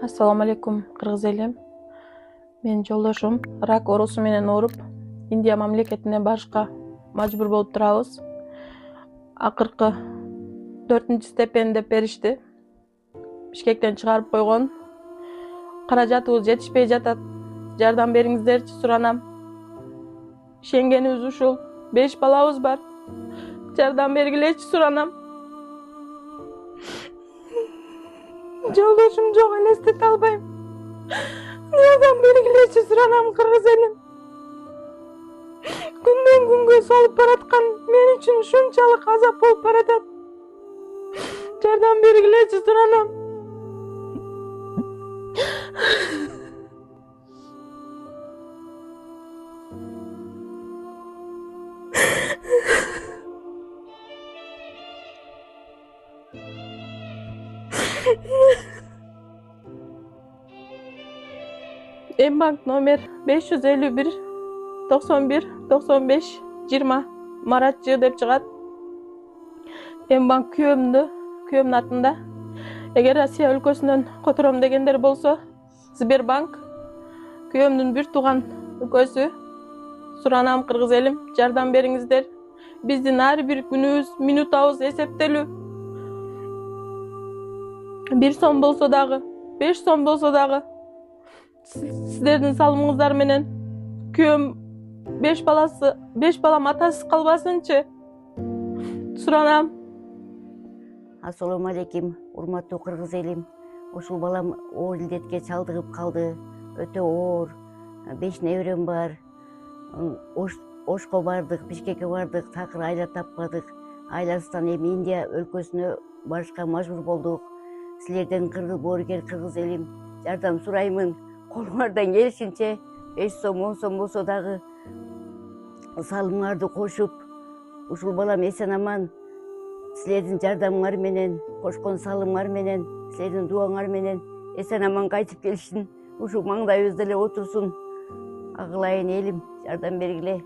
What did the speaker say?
Assalamu alaikum Kırgız elim. Men joldoşum rak orosu menen ооруп, Индия мамлекетине барышка мажбур болуп турабыз. Акыркы 4-степен деп беришти. Бишкектен чыгарып койгон. Каражатыбыз жетишпей жатат. Жардам бериңиздерчи суранам. Ишенгенибиз ушул. 5 балабыз бар. Жардам бергилечи суранам. Жолдошум жок, элестете албайм. Жардам бергилечи суранам Кыргыз элим. Күндөн күнгө салып бараткан мен үчүн ушунчалык азап болуп баратат. Жардам бергилечи суранам. Bank номер 551 91 95 20 Маратчы деп чыгат. Банк күйөөмдүн атында. Эгер Россия өлкөсүнөн котором дегендер болсо, Сбербанк күйөөмдүн бир тууган өлкөсү. Суранам Кыргыз элим, жардам бериңиздер. Биздин ар бир күнүбүз, минутабыз эсептелүү. 1 сом болсо дагы, 5 сом болсо дагы сиздердин салымыңыздар менен күйөөм 5 балам атасыз калбасынчы. Суранам. Assalamu alaikum, урматтуу Кыргыз элим. Ушул балам оор илдетке чалдыгып калды. Өтө оор. 5 неберем бар. Ошко бардык, Бишкекке бардык, такыр айла таппадык. Айласынан эми Индия өлкөсүнө барышка мажбур болдук. Силерден боорукер Кыргыз элим, жардам сураймын. Колуңардан келишинче 5 сом, 10 сом болсо дагы салымыңарды кошуп, ушул балам эсен аман силердин жардамыңар менен, кошкон салымыңар менен, силердин дубаңар менен эсен аман кайтып келишин, ушул маңдайыбызда эле отурсун. Агылайын элим, жардам бергиле.